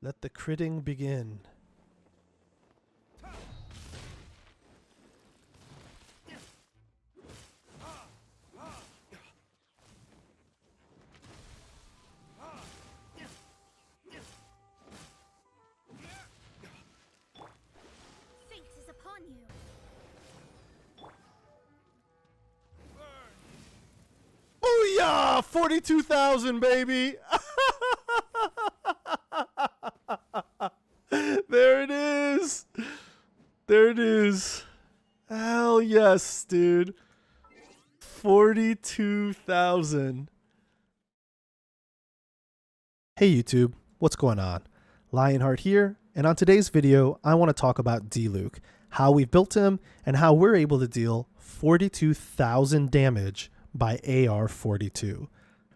Let the critting begin. Fate is upon you. Booyah! 42,000, baby! There it is! There it is. Hell yes, dude. 42,000. Hey YouTube, what's going on? Lionheart here, and on today's video, I want to talk about Diluc, how we built him, and how we're able to deal 42,000 damage by AR42.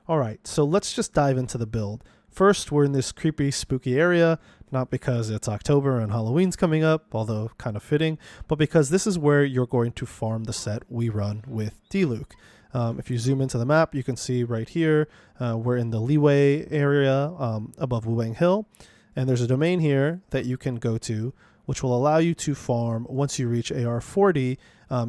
Alright, so let's just dive into the build. First, we're in this creepy, spooky area, not because it's October and Halloween's coming up, although kind of fitting, but because this is where you're going to farm the set we run with Diluc. If you zoom into the map, you can see right here, we're in the Leeway area above Wuwang Hill, and there's a domain here that you can go to, which will allow you to farm, once you reach AR40,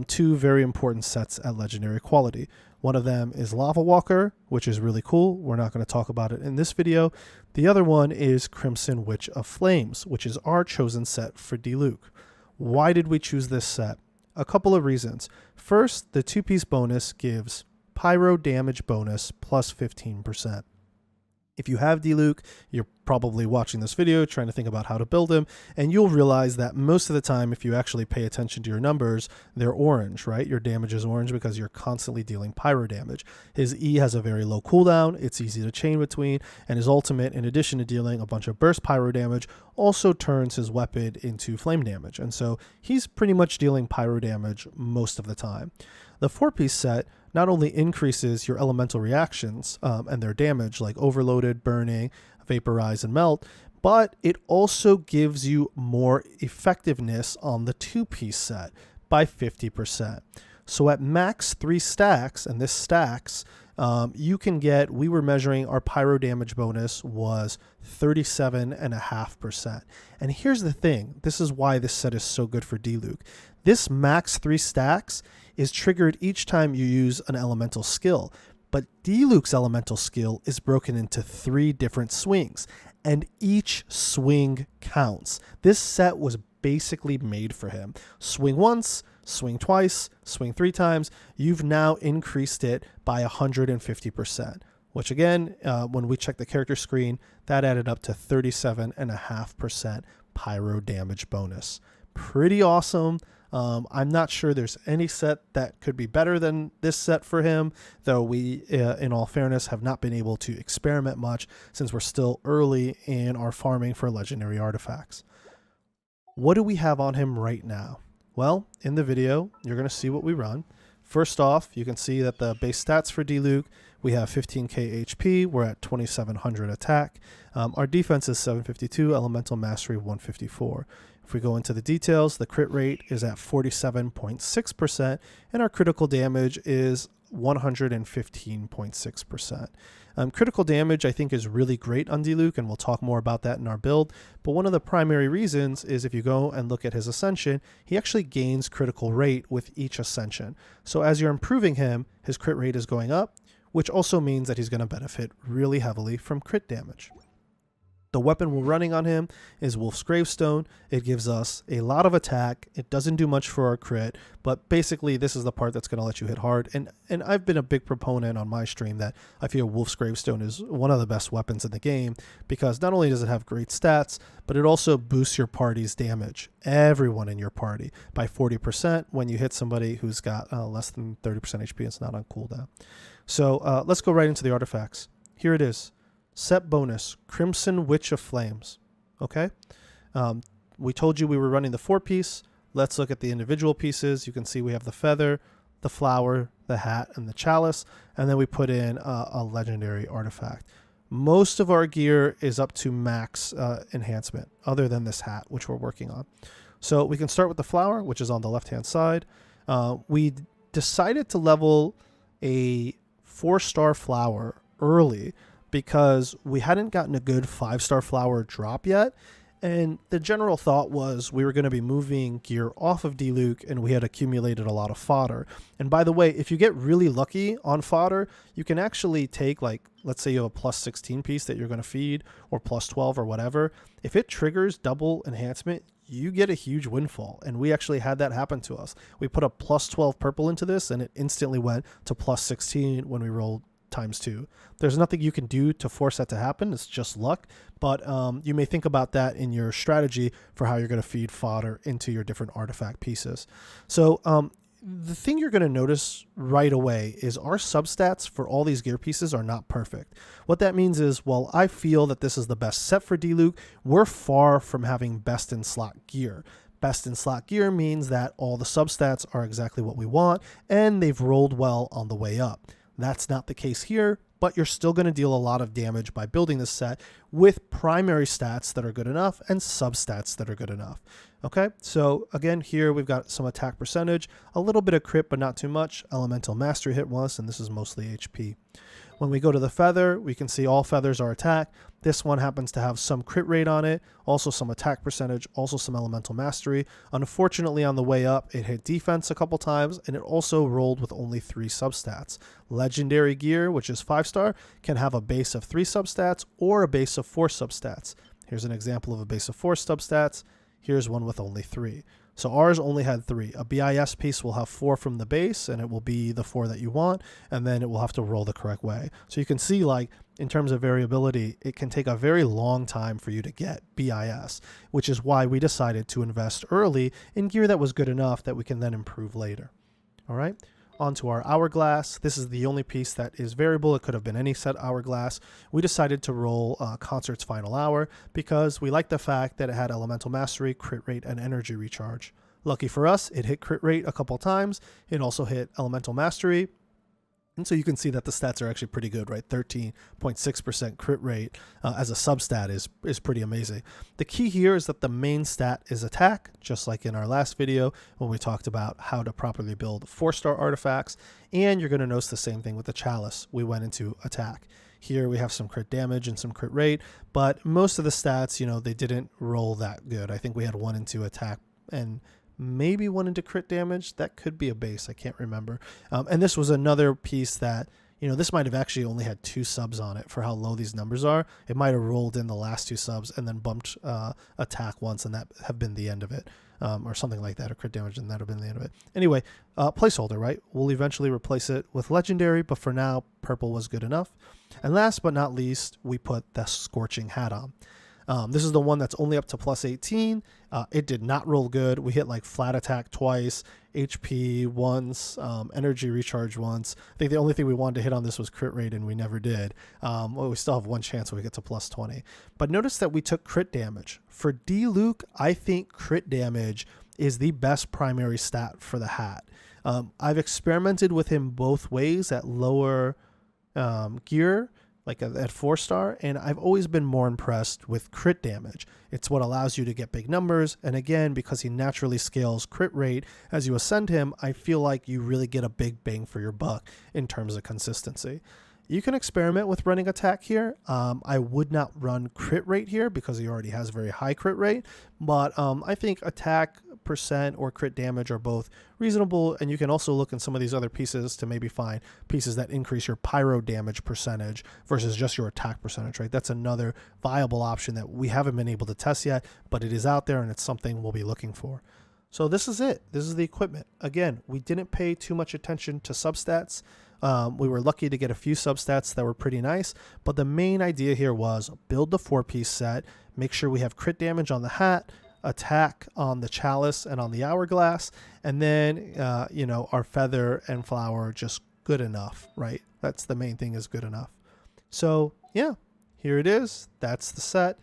two very important sets at legendary quality. One of them is Lava Walker, which is really cool. We're not going to talk about it in this video. The other one is Crimson Witch of Flames, which is our chosen set for Diluc. Why did we choose this set? A couple of reasons. First, the two-piece bonus gives pyro damage bonus plus 15%. If you have Diluc, you're probably watching this video trying to think about how to build him, and you'll realize that most of the time, if you actually pay attention to your numbers, they're orange, right? Your damage is orange because you're constantly dealing pyro damage. His E has a very low cooldown, it's easy to chain between, and his ultimate, in addition to dealing a bunch of burst pyro damage, also turns his weapon into flame damage, and so he's pretty much dealing pyro damage most of the time. The 4-piece set not only increases your elemental reactions and their damage, like overloaded, burning, vaporize, and melt, but it also gives you more effectiveness on the 2-piece set by 50%. So at max 3 stacks, and this stacks, you can get, we were measuring our pyro damage bonus was 37.5%. And here's the thing, this is why this set is so good for Diluc. This max 3 stacks is triggered each time you use an elemental skill, but Diluc's elemental skill is broken into 3 different swings, and each swing counts. This set was basically made for him. Swing once, swing twice, swing 3 times. You've now increased it by 150%, which again, when we check the character screen, that added up to 37.5% pyro damage bonus. Pretty awesome. I'm not sure there's any set that could be better than this set for him, though we, in all fairness, have not been able to experiment much since we're still early in our farming for legendary artifacts. What do we have on him right now? Well, in the video, you're going to see what we run. First off, you can see that the base stats for Diluc, we have 15k HP, we're at 2700 attack. Our defense is 752, elemental mastery 154. If we go into the details, the crit rate is at 47.6%, and our critical damage is 115.6%. Critical damage, I think, is really great on Diluc, and we'll talk more about that in our build. But one of the primary reasons is if you go and look at his ascension, he actually gains critical rate with each ascension. So as you're improving him, his crit rate is going up, which also means that he's going to benefit really heavily from crit damage. The weapon we're running on him is Wolf's Gravestone. It gives us a lot of attack. It doesn't do much for our crit, but basically this is the part that's going to let you hit hard. And I've been a big proponent on my stream that I feel Wolf's Gravestone is one of the best weapons in the game because not only does it have great stats, but it also boosts your party's damage, everyone in your party, by 40% when you hit somebody who's got less than 30% HP. It's not on cooldown. So let's go right into the artifacts. Here it is. Set bonus, Crimson Witch of Flames. Okay, we told you we were running the 4-piece. Let's look at the individual pieces. You can see we have the feather, the flower, the hat, and the chalice, and then we put in a legendary artifact. Most of our gear is up to max enhancement, other than this hat, which we're working on. So we can start with the flower, which is on the left-hand side. We decided to level a 4-star flower early because we hadn't gotten a good 5-star flower drop yet. And the general thought was we were going to be moving gear off of Diluc, and we had accumulated a lot of fodder. And by the way, if you get really lucky on fodder, you can actually take, like, let's say you have a plus 16 piece that you're going to feed, or plus 12 or whatever. If it triggers double enhancement, you get a huge windfall. And we actually had that happen to us. We put a plus 12 purple into this, and it instantly went to plus 16 when we rolled ×2. There's nothing you can do to force that to happen. It's just luck. But you may think about that in your strategy for how you're going to feed fodder into your different artifact pieces. So the thing you're going to notice right away is our substats for all these gear pieces are not perfect. What that means is, while I feel that this is the best set for Diluc, we're far from having best in slot gear. Best in slot gear means that all the substats are exactly what we want, and they've rolled well on the way up. That's not the case here, but you're still going to deal a lot of damage by building this set with primary stats that are good enough and substats that are good enough. Okay, so again, here we've got some attack percentage, a little bit of crit, but not too much. Elemental mastery hit once, and this is mostly HP. When we go to the feather, we can see all feathers are attack. This one happens to have some crit rate on it, also some attack percentage, also some elemental mastery. Unfortunately, on the way up, it hit defense a couple times, and it also rolled with only 3 substats. Legendary gear, which is 5-star, can have a base of 3 substats or a base of 4 substats. Here's an example of a base of 4 substats. Here's one with only 3. So ours only had 3. A BIS piece will have 4 from the base, and it will be the 4 that you want, and then it will have to roll the correct way. So you can see, like, in terms of variability, it can take a very long time for you to get BIS, which is why we decided to invest early in gear that was good enough that we can then improve later. All right. Onto our hourglass. This is the only piece that is variable. It could have been any set hourglass. We decided to roll Concert's Final Hour because we liked the fact that it had elemental mastery, crit rate, and energy recharge. Lucky for us, it hit crit rate a couple times. It also hit elemental mastery. And so you can see that the stats are actually pretty good, right? 13.6% crit rate as a substat is pretty amazing. The key here is that the main stat is attack, just like in our last video when we talked about how to properly build 4-star artifacts. And you're going to notice the same thing with the chalice. We went into attack. Here we have some crit damage and some crit rate, but most of the stats, you know, they didn't roll that good. I think we had 1 into attack and maybe 1 into crit damage. That could be a base. I can't remember. And this was another piece that, you know, this might have actually only had 2 subs on it for how low these numbers are. It might have rolled in the last 2 subs and then bumped attack once, and that have been the end of it, or something like that, or crit damage, and that have been the end of it. Anyway, placeholder, right? We'll eventually replace it with legendary, but for now, purple was good enough. And last but not least, we put the Scorching Hat on. This is the one that's only up to plus 18. It did not roll good. We hit like flat attack twice, HP once, energy recharge once. I think the only thing we wanted to hit on this was crit rate, and we never did. Well, we still have 1 chance when we get to plus 20. But notice that we took crit damage. For Diluc, I think crit damage is the best primary stat for the hat. I've experimented with him both ways at lower gear, like at 4-star, and I've always been more impressed with crit damage. It's what allows you to get big numbers, and again, because he naturally scales crit rate as you ascend him, I feel like you really get a big bang for your buck in terms of consistency. You can experiment with running attack here. I would not run crit rate here because he already has very high crit rate, but I think attack percent or crit damage are both reasonable, and you can also look in some of these other pieces to maybe find pieces that increase your pyro damage percentage versus just your attack percentage, right? That's another viable option that we haven't been able to test yet, but it is out there and it's something we'll be looking for. So this is it. This is the equipment. Again, we didn't pay too much attention to substats. We were lucky to get a few substats that were pretty nice, but the main idea here was build the 4-piece set, make sure we have crit damage on the hat, attack on the chalice and on the hourglass, and then you know, our feather and flower just good enough, right? That's the main thing, is good enough. So yeah, here it is. That's the set,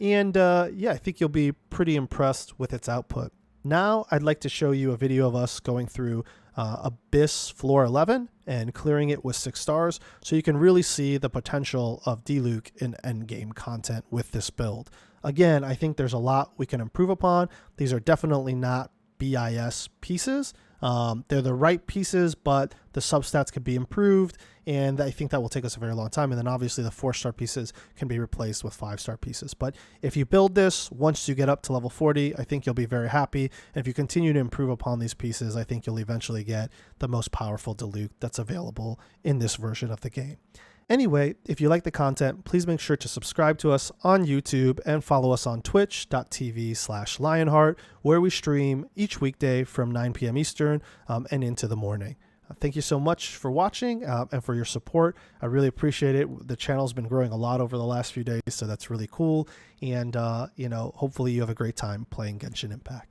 and yeah, I think you'll be pretty impressed with its output. Now I'd like to show you a video of us going through Abyss Floor 11 and clearing it with 6 stars, so you can really see the potential of Diluc in endgame content with this build. Again, I think there's a lot we can improve upon. These are definitely not BIS pieces. They're the right pieces, but the substats could be improved, and I think that will take us a very long time. And then obviously the 4-star pieces can be replaced with 5-star pieces. But if you build this, once you get up to level 40, I think you'll be very happy. And if you continue to improve upon these pieces, I think you'll eventually get the most powerful Diluc that's available in this version of the game. Anyway, if you like the content, please make sure to subscribe to us on YouTube and follow us on twitch.tv/Lionheart, where we stream each weekday from 9 p.m. Eastern and into the morning. Thank you so much for watching and for your support. I really appreciate it. The channel's been growing a lot over the last few days, so that's really cool. And, hopefully you have a great time playing Genshin Impact.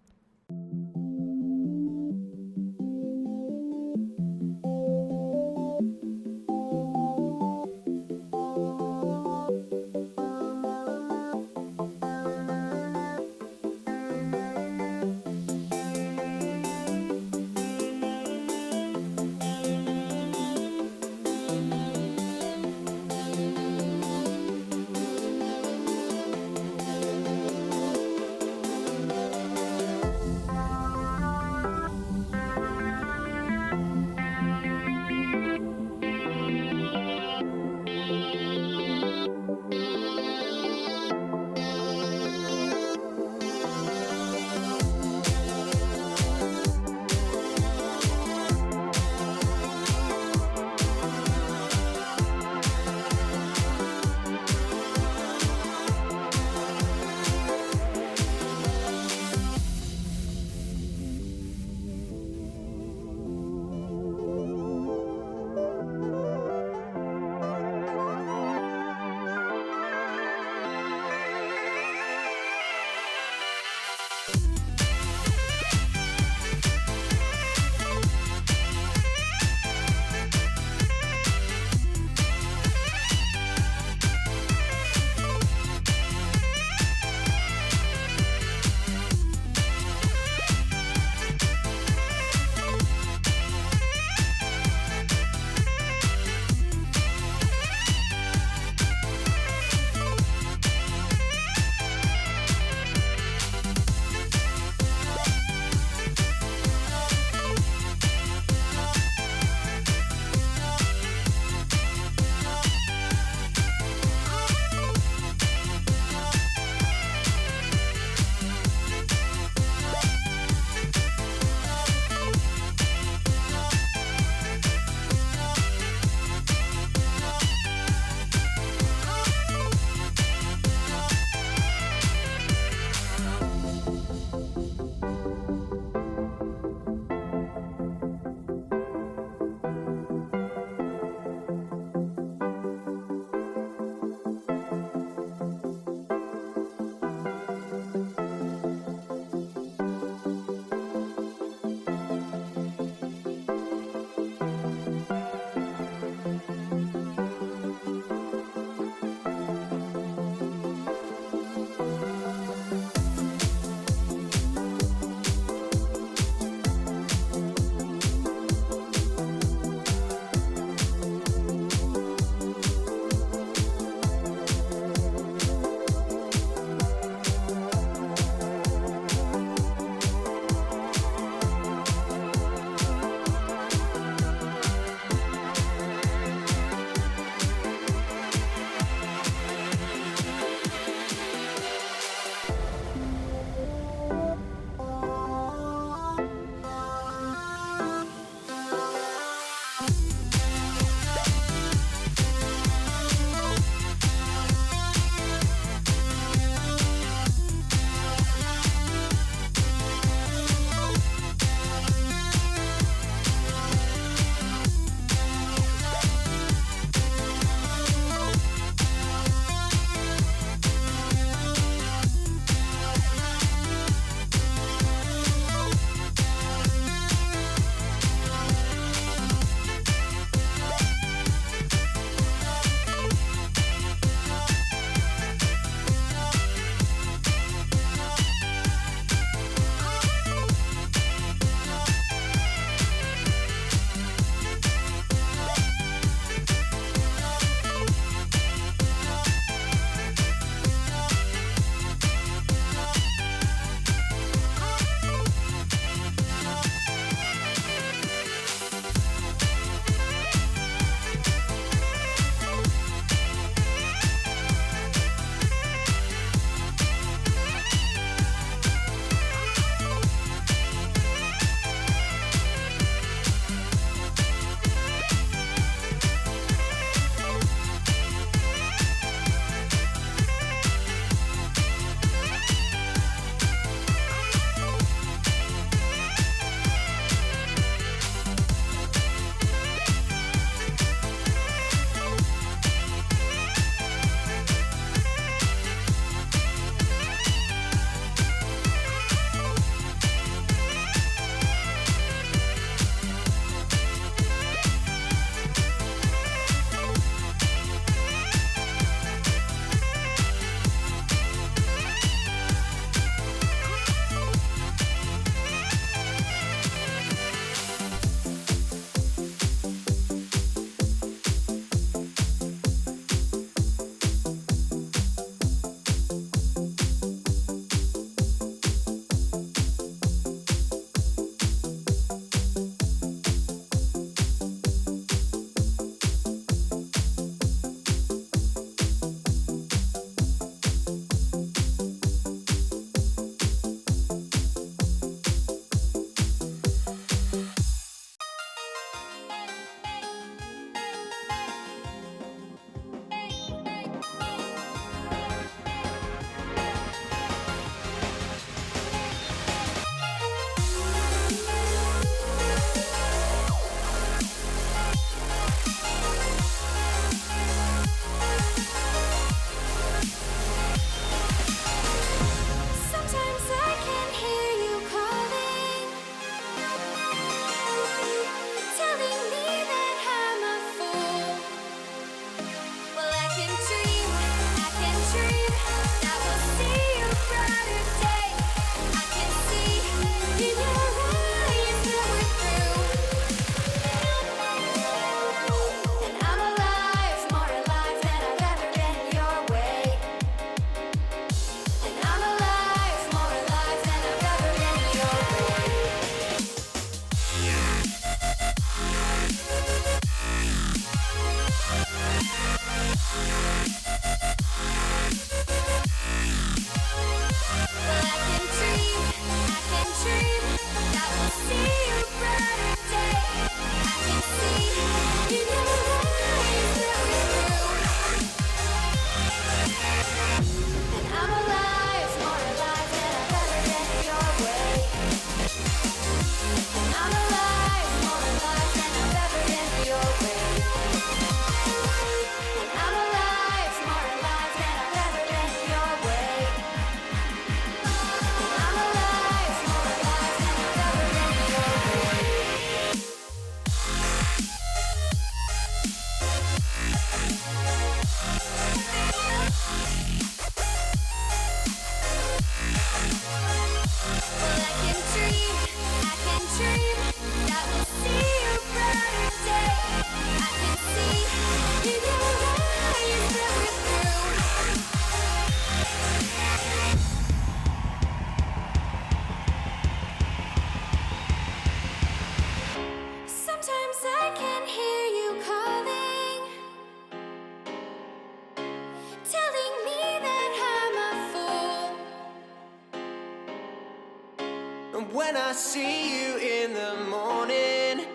when I see you in the morning?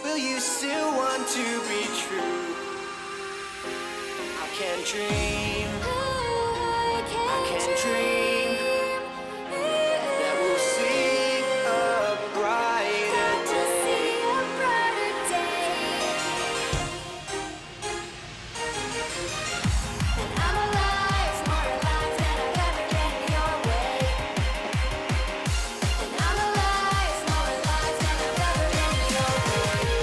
Will you still want to be true? I can dream, I can dream that we'll see a brighter day. And I'm alive, more alive than I've ever been your way. And I'm alive, more alive than I've ever been your way.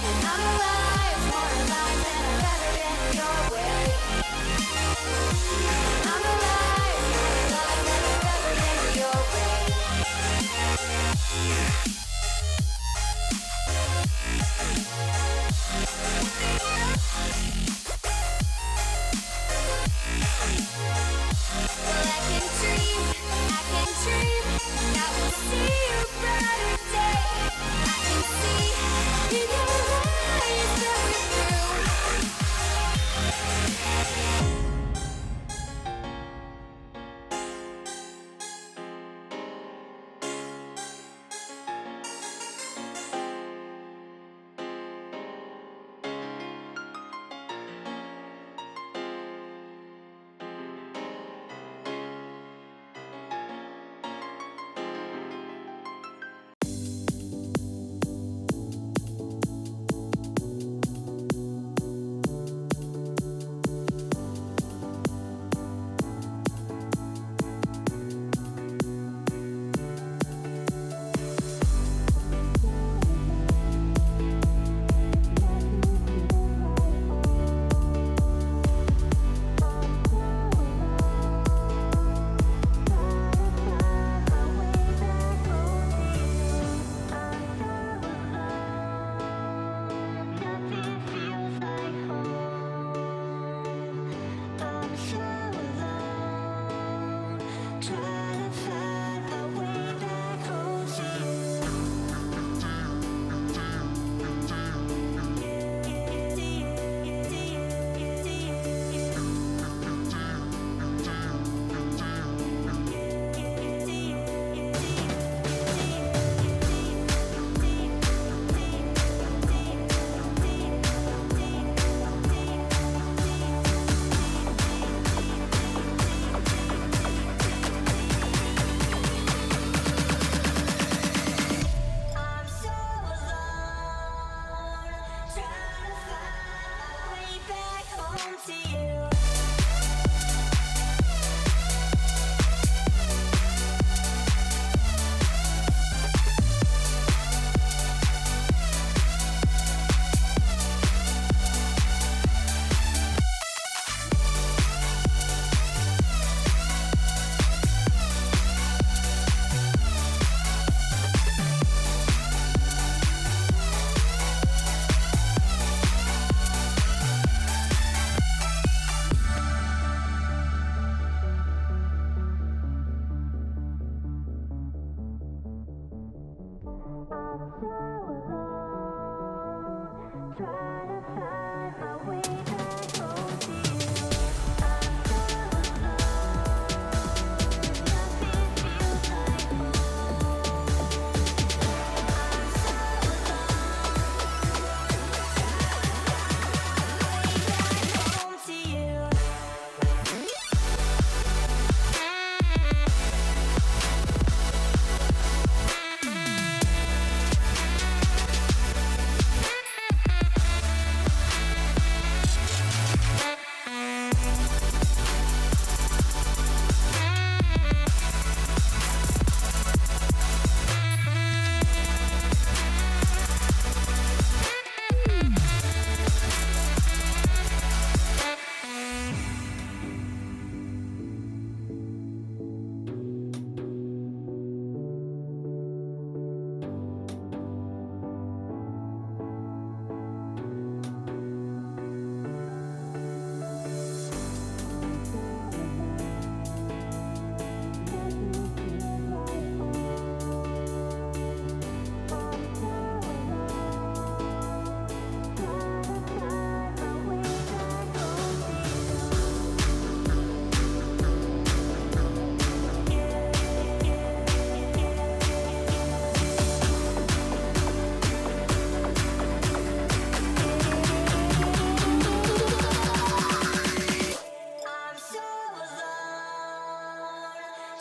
And I'm alive, more alive than I've ever been your way. I'm alive, more alive than I've ever been your way. Well, I can dream that we'll see a brighter day. I can see in your eyes that we're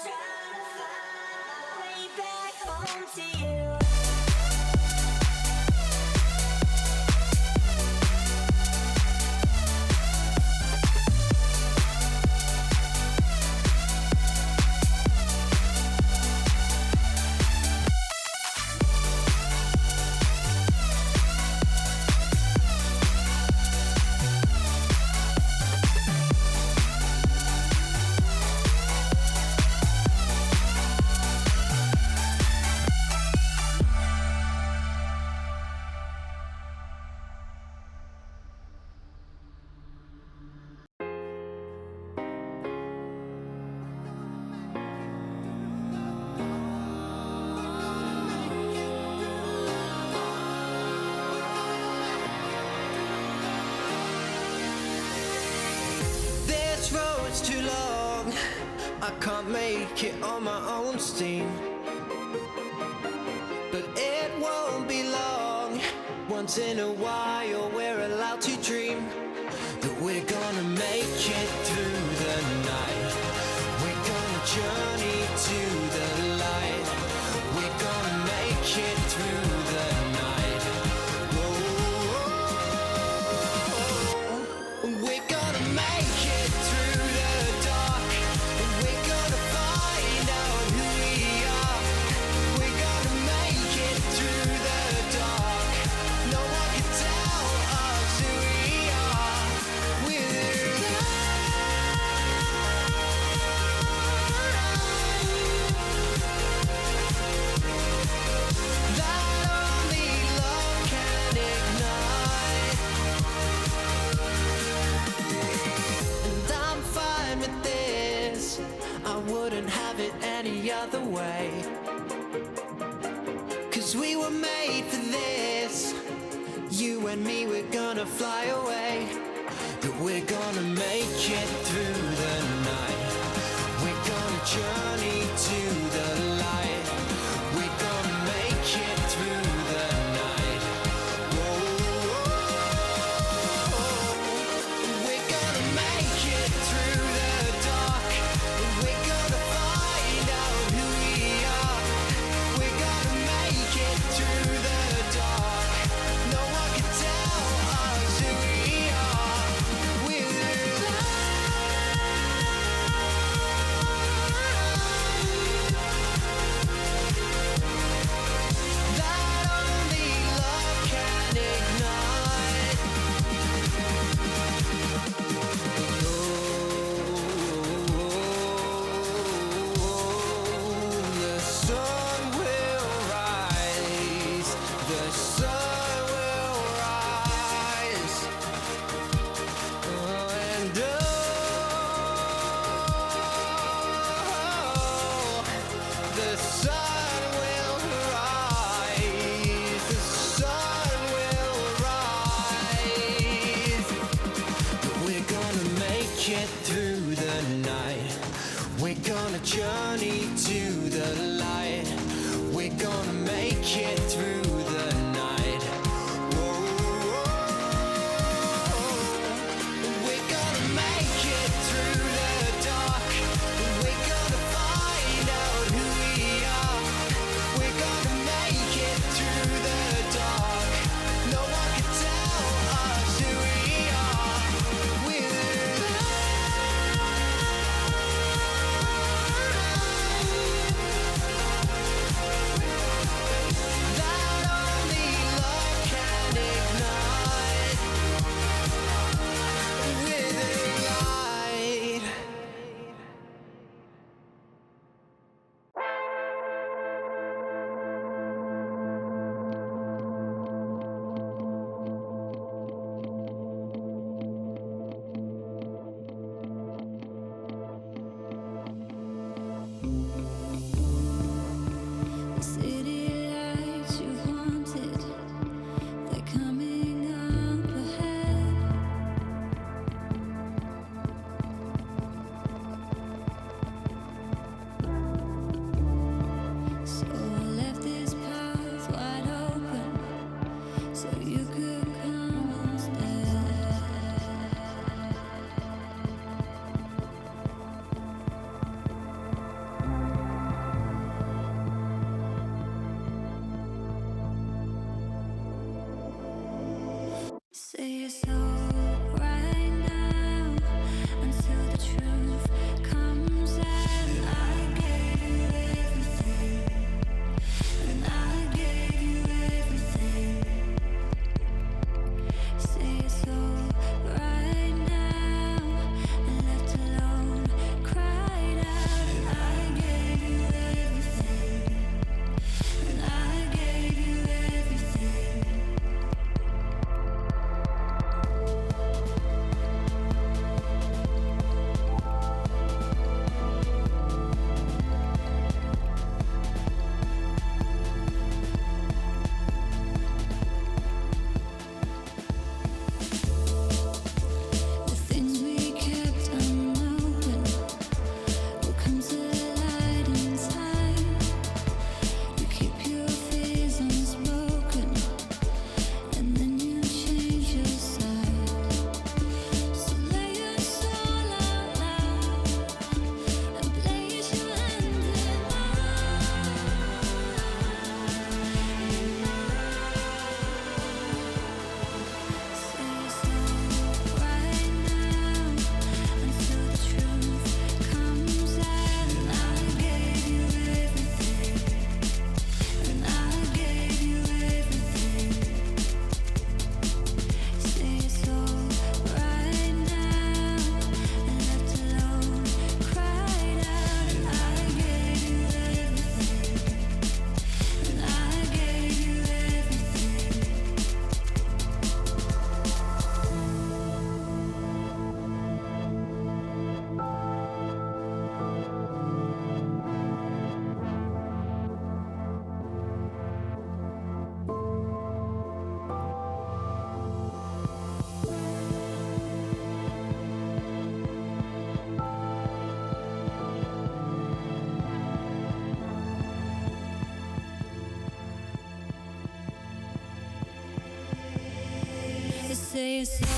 trying to find my way back home to you. This road's too long, I can't make it on my own steam. But it won't be long, once in a while we're allowed to dream that we're gonna make it through the night. We're gonna journey to the light. We're gonna make it through the night. Whoa. We're gonna make it through the dark. We're gonna find out who we are. We're gonna make it through the dark. No one can tell us who we are. We're that only love can ignite. And I'm fine with this. I wouldn't have it any other way. 'Cause we were made for this. You and me, we're gonna fly away. That we're gonna make it through the night. We're gonna journey to the light. We're gonna make it through the night. Whoa. We're gonna make it through the dark. We're gonna find out who we are. We're gonna make it through the dark. No one can tell us who we are. We're that only love can ignite. The sun will rise. The sun will rise. And the sun will rise. The sun will rise. We're gonna make it through the night. We're gonna journey to the light. We're gonna make it through the night. Whoa. We're gonna make it through the dark. We're gonna find out who we are. We're gonna make it through the dark. No one can tell us who we are. We're this.